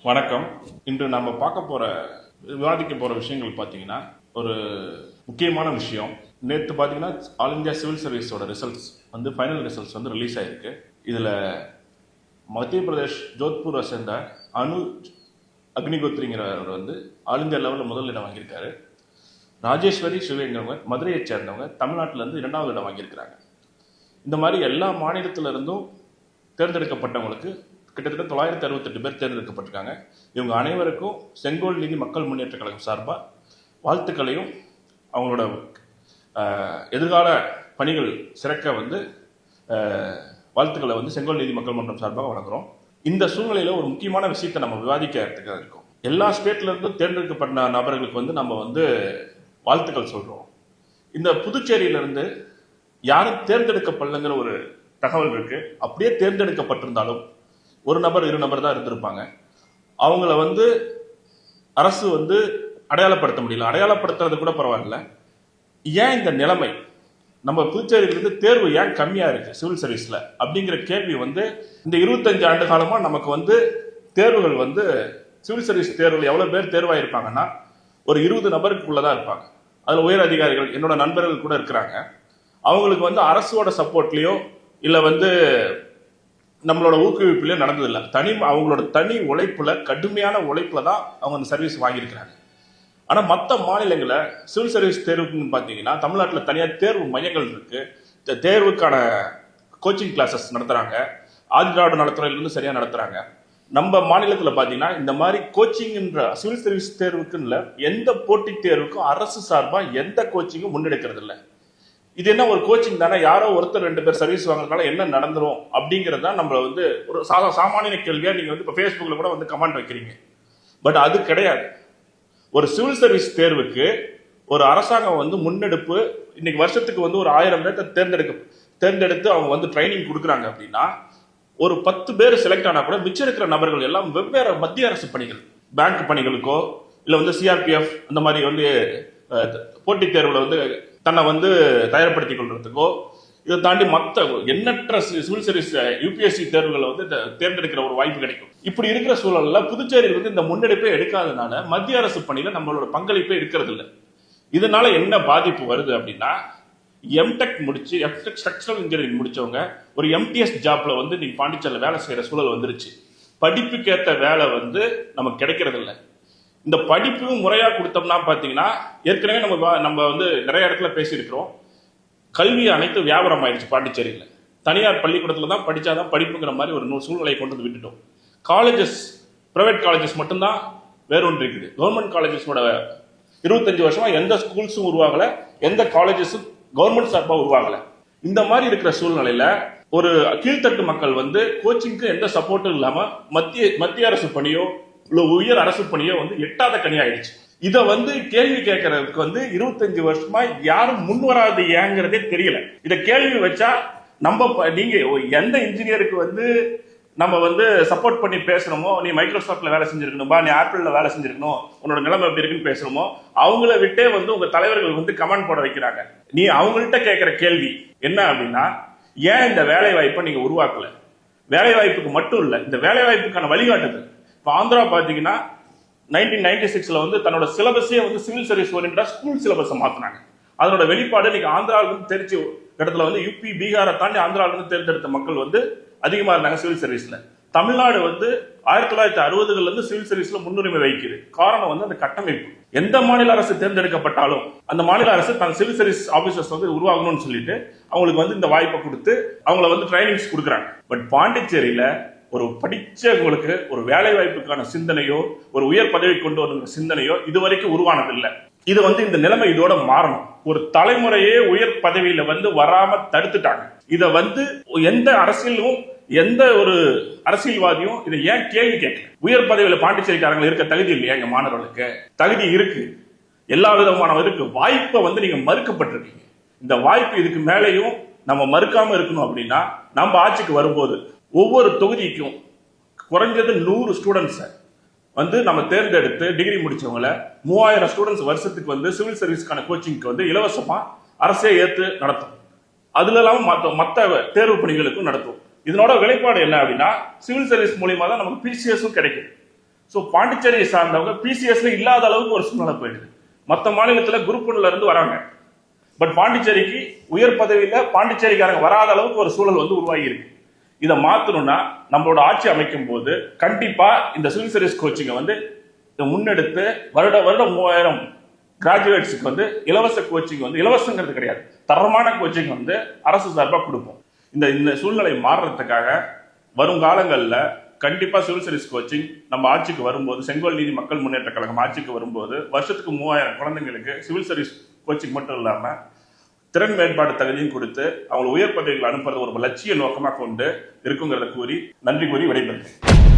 வணக்கம். இன்று நம்ம விவாதிக்க போகிற விஷயங்கள் பார்த்தீங்கன்னா ஒரு முக்கியமான விஷயம். நேற்று பார்த்தீங்கன்னா ஆல் இந்தியா சிவில் சர்வீஸோட ரிசல்ட்ஸ் ஃபைனல் ரிசல்ட்ஸ் ரிலீஸ் ஆகிருக்கு. இதில் மத்திய பிரதேஷ் ஜோத்பூரை சேர்ந்த அக்னிகோத்ரிங்கிறவர் ஆல் இந்தியா லெவலில் முதல் இடம் வாங்கியிருக்காரு. ராஜேஸ்வரி சிவங்கிறவங்க மதுரையை சேர்ந்தவங்க தமிழ்நாட்டிலேருந்து 2வது இடம் வாங்கியிருக்கிறாங்க. இந்த மாதிரி எல்லா மாநிலத்திலிருந்தும் தேர்ந்தெடுக்கப்பட்டவங்களுக்கு கிட்டத்தட்ட 968 பேர் தேர்ந்தெடுக்கப்பட்டிருக்காங்க. இவங்க அனைவருக்கும் செங்கோல் நீதி மக்கள் முன்னேற்ற கழகம் சார்பாக வாழ்த்துக்களையும் அவங்களோட எதிர்கால பணிகள் சிறக்க வாழ்த்துக்களை செங்கோல் நீதி மக்கள் மன்றம் சார்பாக வழங்குறோம். இந்த சூழ்நிலையில் ஒரு முக்கியமான விஷயத்தை நம்ம விவாதிக்கிறதுக்காக இருக்கோம். எல்லா ஸ்டேட்லேருந்தும் தேர்ந்தெடுக்கப்பட்ட நபர்களுக்கு நம்ம வாழ்த்துக்கள் சொல்கிறோம். இந்த புதுச்சேரியிலிருந்து யாரும் தேர்ந்தெடுக்கப்படலைங்கிற ஒரு தகவல் இருக்குது. அப்படியே தேர்ந்தெடுக்கப்பட்டிருந்தாலும் ஒரு நபர் 2 நபர் தான் இருந்திருப்பாங்க. அவங்கள அரசு அடையாளப்படுத்த முடியல. அடையாளப்படுத்துறது கூட பரவாயில்ல. ஏன் இந்த நிலைமை? நம்ம புதுச்சேரியிலிருந்து தேர்வு ஏன் கம்மியாக இருக்குது சிவில் சர்வீஸில் அப்படிங்கிற கேள்வி இந்த 25 ஆண்டு காலமாக நமக்கு தேர்வுகள் சிவில் சர்வீஸ் தேர்வுகள் எவ்வளோ பேர் தேர்வாயிருப்பாங்கன்னா ஒரு 20 நபருக்குள்ளே தான் இருப்பாங்க. அதில் உயர் அதிகாரிகள் என்னோட நண்பர்கள் கூட இருக்கிறாங்க. அவங்களுக்கு அரசோட சப்போர்ட்லேயோ இல்லை நம்மளோட ஊக்குவிப்புலையோ நடந்ததில்லை. அவங்களோட தனி உழைப்புல, கடுமையான உழைப்புல தான் அவங்க அந்த சர்வீஸ் வாங்கியிருக்கிறாங்க. ஆனால் மற்ற மாநிலங்களில் சிவில் சர்வீஸ் தேர்வுன்னு பார்த்தீங்கன்னா தமிழ்நாட்டில் தனியார் தேர்வு மையங்கள் இருக்கு. தேர்வுக்கான கோச்சிங் கிளாஸஸ் நடத்துகிறாங்க. ஆதிதிராவிட நலத்துறையிலிருந்து சரியாக நடத்துகிறாங்க. நம்ம மாநிலத்தில் பார்த்தீங்கன்னா இந்த மாதிரி கோச்சிங்ன்ற சிவில் சர்வீஸ் தேர்வுக்குன்னு இல்லை, எந்த போட்டித் தேர்வுக்கும் அரசு சார்பாக எந்த கோச்சிங்கும் முன்னெடுக்கிறது இல்லை. இது என்ன ஒரு கோச்சிங் தானே, யாரோ ஒருத்தர் 2 பேர் சர்வீஸ் வாங்குறதுனால என்ன நடந்துரும் அப்படிங்கிறது தான் நம்மள ஒரு சாமானிய கேள்வியாக நீங்கள் இப்போ ஃபேஸ்புக்கில் கூட கமெண்ட் வைக்கிறீங்க. பட் அது கிடையாது. ஒரு சிவில் சர்வீஸ் தேர்வுக்கு ஒரு அரசாங்கம் முன்னெடுப்பு இன்னைக்கு வருஷத்துக்கு ஒரு 1000 பேர்த்த தேர்ந்தெடுத்து அவங்க ட்ரைனிங் கொடுக்குறாங்க அப்படின்னா ஒரு 10 பேர் செலக்ட் ஆனால் கூட மிச்சம் இருக்கிற நபர்கள் எல்லாம் வெவ்வேறு மத்திய அரசு பணிகள், பேங்க் பணிகளுக்கோ இல்லை சிஆர்பிஎஃப் அந்த மாதிரி போட்டித் தேர்வில் தன்னை தயார்படுத்திக் கொள்றதுக்கோ இதை தாண்டி மற்ற எண்ணற்ற சிவில் சர்வீஸ் யூபிஎஸ்சி தேர்வுகளை தேர்ந்தெடுக்கிற ஒரு வாய்ப்பு கிடைக்கும். இப்படி இருக்கிற சூழல்ல புதுச்சேரியில் இந்த முன்னெடுப்பை எடுக்காதனால மத்திய அரசு பணியில நம்மளோட பங்களிப்பை எடுக்கிறது இல்லை. இதனால என்ன பாதிப்பு வருது அப்படின்னா, எம்டெக் முடிச்சு ஸ்ட்ரக்சரல் இன்ஜினியரிங் முடிச்சவங்க ஒரு எம்டிஎஸ் ஜாப்ல நீங்க பாண்டிச்சேரியில் வேலை செய்யற சூழல் வந்துருச்சு. படிப்புக்கேற்ற வேலை நமக்கு கிடைக்கிறது இல்லை. இந்த படிப்பும் முறையா கொடுத்தோம்னா பாத்தீங்கன்னா, ஏற்கனவே நம்ம நிறைய இடத்துல பேசியிருக்கிறோம். கல்வி அனைத்து வியாபாரம் ஆயிடுச்சு பாண்டிச்சேரியில். தனியார் பள்ளிக்கூடத்துல தான் படிச்சாதான் படிப்புங்கிற மாதிரி ஒரு சூழ்நிலையை கொண்டு விட்டுட்டோம். காலேஜஸ், பிரைவேட் காலேஜஸ் மட்டும்தான் வேறொன்று இருக்குது. கவர்மெண்ட் காலேஜஸோட 25 வருஷமா எந்த ஸ்கூல்ஸும் உருவாகல, எந்த காலேஜஸும் கவர்மெண்ட் சார்பாக உருவாகல. இந்த மாதிரி இருக்கிற சூழ்நிலையில ஒரு கீழ்த்தட்டு மக்கள் கோச்சிங்க்கு எந்த சப்போர்ட்டும் இல்லாம மத்திய அரசு பணியோ உயர் அரசு பணியோ எட்டாத கனி ஆயிடுச்சு. இத கேள்வி கேட்கறதுக்கு 25 வருஷமா யாரும் முன் வராது ஏங்கிறதே தெரியல. இத கேள்வி வச்சா நீங்க எந்த இன்ஜினியருக்கு நம்ம சப்போர்ட் பண்ணி பேசணுமோ, நீ மைக்ரோசாஃப்ட்ல வேலை செஞ்சிருக்கணும்பா, நீ ஆப்பிள்ல வேலை செஞ்சிருக்கணும், உன்னோட நிலைமை எப்படி இருக்குன்னு பேசணுமோ அவங்கள விட்டே உங்க தலைவர்கள் கமெண்ட் போட வைக்கிறாங்க. நீ அவங்கள்ட்ட கேட்கிற கேள்வி என்ன அப்படின்னா, ஏன் இந்த வேலை வாய்ப்பை நீங்க உருவாக்கல? வேலை வாய்ப்புக்கு மட்டும் இல்ல, இந்த வேலை வாய்ப்புக்கான வழிகாட்டுதல். இப்போ ஆந்திரா பார்த்தீங்கன்னா 1996ல தன்னோட சிலபஸே சிவில் சர்வீஸ் ஓரியன்டா ஸ்கூல் சிலபஸை மாத்தினாங்க. அதனோட வெளிப்பாடு இன்னைக்கு ஆந்திராவிலிருந்து தெரிஞ்ச இடத்துல யூபி பீகாரை தாண்டி ஆந்திராவிலிருந்து தேர்ந்தெடுத்த மக்கள் அதிகமா இருந்தாங்க சிவில் சர்வீஸ்ல. தமிழ்நாடு 1960கள்ல இருந்து சிவில் சர்வீஸ்ல முன்னுரிமை வகிக்குது. காரணம் அந்த கட்டமைப்பு. எந்த மாநில அரசு தேர்ந்தெடுக்கப்பட்டாலும் அந்த மாநில அரசு தன் சிவில் சர்வீஸ் ஆபீசர்ஸ் உருவாகணும்னு சொல்லிட்டு அவங்களுக்கு இந்த வாய்ப்பை கொடுத்து அவங்கள ட்ரைனிங்ஸ் கொடுக்குறாங்க. பட் பாண்டிச்சேரியில ஒரு படிச்சவங்களுக்கு ஒரு வேலை வாய்ப்புக்கான சிந்தனையோ, ஒரு உயர் பதவி கொண்டு வர சிந்தனையோ இதுவரைக்கும் உருவானதில்லை. இது இந்த நிலைமை இதோட மாறணும். ஒரு தலைமுறையே உயர் பதவியில வராம தடுத்துட்டாங்க. இத எந்த அரசியலும் எந்த ஒரு அரசியல்வாதியும் இதை ஏன் கேள்வி கேட்கல? உயர் பதவியில பாண்டிச்சேரிக்காரங்க இருக்க தகுதி இல்லையா? எங்க மாணவர்களுக்கு தகுதி இருக்கு, எல்லா விதமான இருக்கு. வாய்ப்பை நீங்க மறுக்கப்பட்டிருக்கீங்க. இந்த வாய்ப்பு இதுக்கு மேலேயும் நம்ம மறுக்காம இருக்கணும் அப்படின்னா, நம்ம ஆட்சிக்கு வரும்போது ஒவ்வொரு தொகுதிக்கும் குறைஞ்சது 100 ஸ்டூடெண்ட்ஸை நம்ம தேர்ந்தெடுத்து டிகிரி முடிச்சவங்கள 3000 ஸ்டூடெண்ட்ஸ் வருஷத்துக்கு சிவில் சர்வீஸ்க்கான கோச்சிங்க்கு இலவசமா அரசே ஏற்று நடத்தும். அதுல இல்லாம மற்ற தேர்வு பணிகளுக்கும் நடத்தும். இதனோட விளைப்பாடு என்ன அப்படின்னா, சிவில் சர்வீஸ் மூலியமா தான் நமக்கு பிசிஎஸும் கிடைக்கும். ஸோ பாண்டிச்சேரியை சார்ந்தவங்க பிசிஎஸ்ல இல்லாத அளவுக்கு ஒரு சூழ்நிலை போயிடுது. மற்ற மாநிலத்துல குரூப் ஒன்ல இருந்து வராங்க, பட் பாண்டிச்சேரிக்கு உயர் பதவியில பாண்டிச்சேரிக்காரங்க வராத அளவுக்கு ஒரு சூழல் வந்து உருவாகி இருக்கு. இதை மாத்தணும்னா நம்மளோட ஆட்சி அமைக்கும் போது கண்டிப்பா இந்த சிவில் சர்வீஸ் கோச்சிங்கை வந்து முன்னெடுத்து வருடம் 3000 கிராஜுவேட்ஸுக்கு வந்து இலவச கோச்சிங் வந்து இலவசங்கிறது கிடையாது, தரமான கோச்சிங் வந்து அரசு சார்பாக கொடுப்போம். இந்த சூழ்நிலை மாறுறதுக்காக வருங்காலங்களில் கண்டிப்பா சிவில் சர்வீஸ் கோச்சிங் நம்ம ஆட்சிக்கு வரும்போது, செங்கோல் நீதி மக்கள் முன்னேற்ற கழகம் ஆட்சிக்கு வரும்போது வருஷத்துக்கு 3000 குழந்தைங்களுக்கு சிவில் சர்வீஸ் கோச்சிங் மட்டும் இல்லாம திறன் மேம்பாடு தகுதியும் கொடுத்து அவங்களை உயர் பதவிகள் அனுப்புறது ஒரு லட்சிய நோக்கமாக கொண்டு இருக்குங்கிறத கூறி நன்றி கூறி விடைபெறுகிறேன்.